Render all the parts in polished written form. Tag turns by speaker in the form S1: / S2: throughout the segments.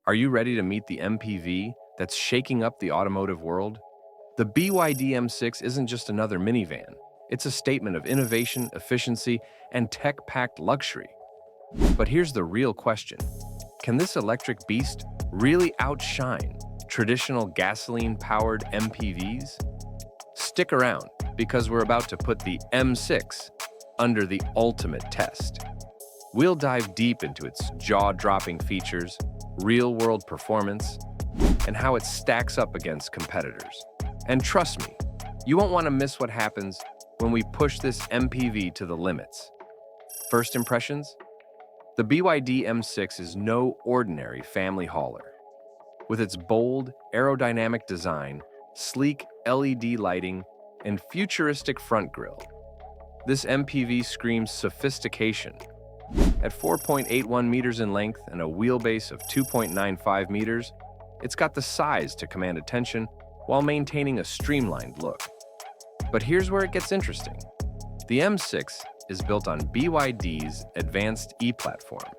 S1: Are you ready to meet the MPV that's shaking up the automotive world? The BYD M6 isn't just another minivan. It's a statement of innovation, efficiency, and tech-packed luxury. But here's the real question. Can this electric beast really outshine traditional gasoline-powered MPVs? Stick around, because we're about to put the M6 under the ultimate test. We'll dive deep into its jaw-dropping features, real-world performance, and how it stacks up against competitors. And trust me, you won't want to miss what happens when we push this MPV to the limits. First impressions? The BYD M6 is no ordinary family hauler. With its bold, aerodynamic design, sleek LED lighting, and futuristic front grille, this MPV screams sophistication. At 4.81 meters in length and a wheelbase of 2.95 meters, it's got the size to command attention while maintaining a streamlined look. But here's where it gets interesting. The M6 is built on BYD's advanced E-platform,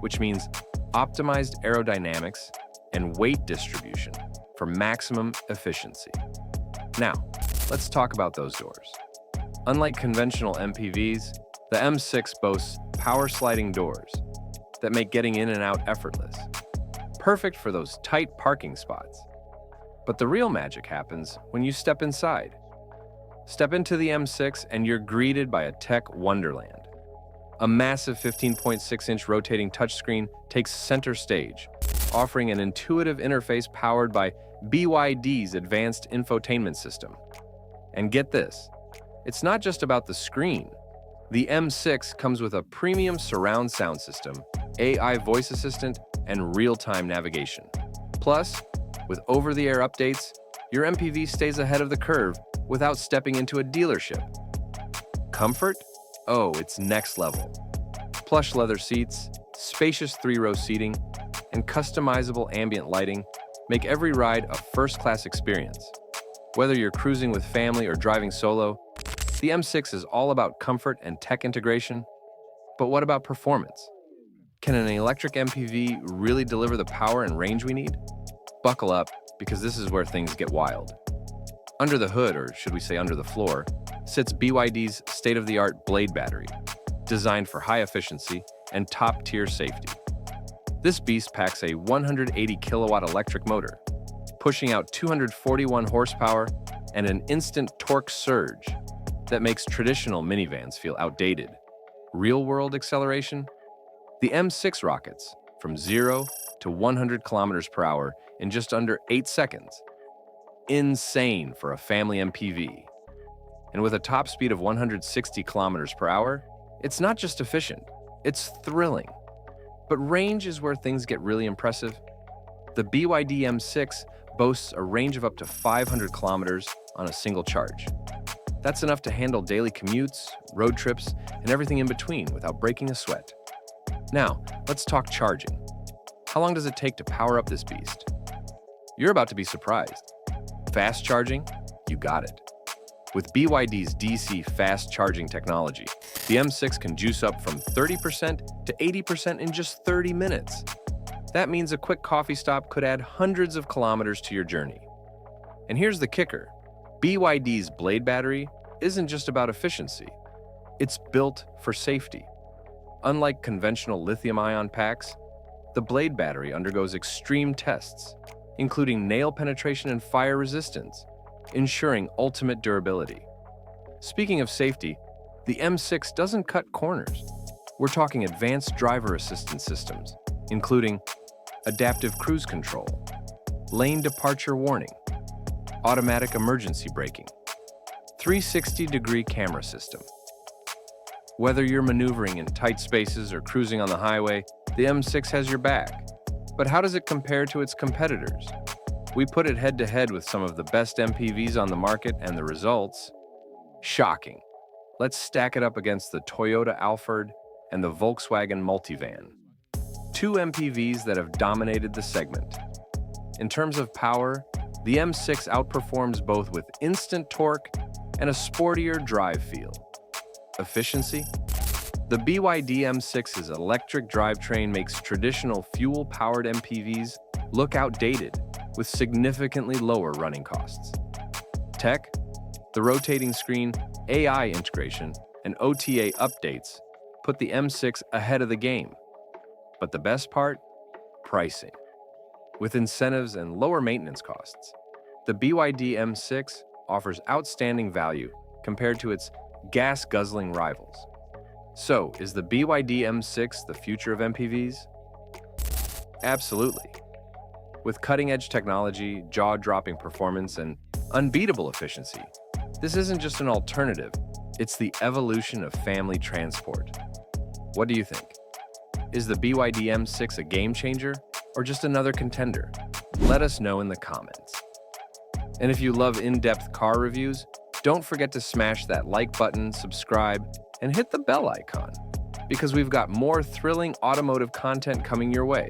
S1: which means optimized aerodynamics and weight distribution for maximum efficiency. Now, let's talk about those doors. Unlike conventional MPVs, the M6 boasts power-sliding doors that make getting in and out effortless, perfect for those tight parking spots. But the real magic happens when you step inside. Step into the M6 and you're greeted by a tech wonderland. A massive 15.6-inch rotating touchscreen takes center stage, offering an intuitive interface powered by BYD's advanced infotainment system. And get this, it's not just about the screen. The M6 comes with a premium surround sound system, AI voice assistant, and real-time navigation. Plus, with over-the-air updates, your MPV stays ahead of the curve without stepping into a dealership. Comfort? Oh, it's next level. Plush leather seats, spacious three-row seating, and customizable ambient lighting make every ride a first-class experience. Whether you're cruising with family or driving solo, the M6 is all about comfort and tech integration. But what about performance? Can an electric MPV really deliver the power and range we need? Buckle up, because this is where things get wild. Under the hood, or should we say under the floor, sits BYD's state-of-the-art Blade battery, designed for high efficiency and top-tier safety. This beast packs a 180-kilowatt electric motor, pushing out 241 horsepower and an instant torque surge that makes traditional minivans feel outdated. Real-world acceleration? The M6 rockets from 0 to 100 kilometers per hour in just under 8 seconds. Insane for a family MPV. And with a top speed of 160 kilometers per hour, it's not just efficient, it's thrilling. But range is where things get really impressive. The BYD M6 boasts a range of up to 500 kilometers on a single charge. That's enough to handle daily commutes, road trips, and everything in between without breaking a sweat. Now, let's talk charging. How long does it take to power up this beast? You're about to be surprised. Fast charging? You got it. With BYD's DC fast charging technology, the M6 can juice up from 30% to 80% in just 30 minutes. That means a quick coffee stop could add hundreds of kilometers to your journey. And here's the kicker. BYD's Blade battery isn't just about efficiency. It's built for safety. Unlike conventional lithium-ion packs, the Blade battery undergoes extreme tests, including nail penetration and fire resistance, ensuring ultimate durability. Speaking of safety, the M6 doesn't cut corners. We're talking advanced driver assistance systems, including adaptive cruise control, lane departure warning, automatic emergency braking, 360-degree camera system. Whether you're maneuvering in tight spaces or cruising on the highway, the M6 has your back. But how does it compare to its competitors? We put it head-to-head with some of the best MPVs on the market, and the results? Shocking. Let's stack it up against the Toyota Alphard and the Volkswagen Multivan. Two MPVs that have dominated the segment. In terms of power, the M6 outperforms both with instant torque and a sportier drive feel. Efficiency? The BYD M6's electric drivetrain makes traditional fuel-powered MPVs look outdated with significantly lower running costs. Tech, the rotating screen, AI integration, and OTA updates put the M6 ahead of the game. But the best part? Pricing. With incentives and lower maintenance costs, the BYD M6 offers outstanding value compared to its gas-guzzling rivals. So, is the BYD M6 the future of MPVs? Absolutely. With cutting-edge technology, jaw-dropping performance, and unbeatable efficiency, this isn't just an alternative, it's the evolution of family transport. What do you think? Is the BYD M6 a game changer or just another contender? Let us know in the comments. And if you love in-depth car reviews, don't forget to smash that like button, subscribe, and hit the bell icon, because we've got more thrilling automotive content coming your way.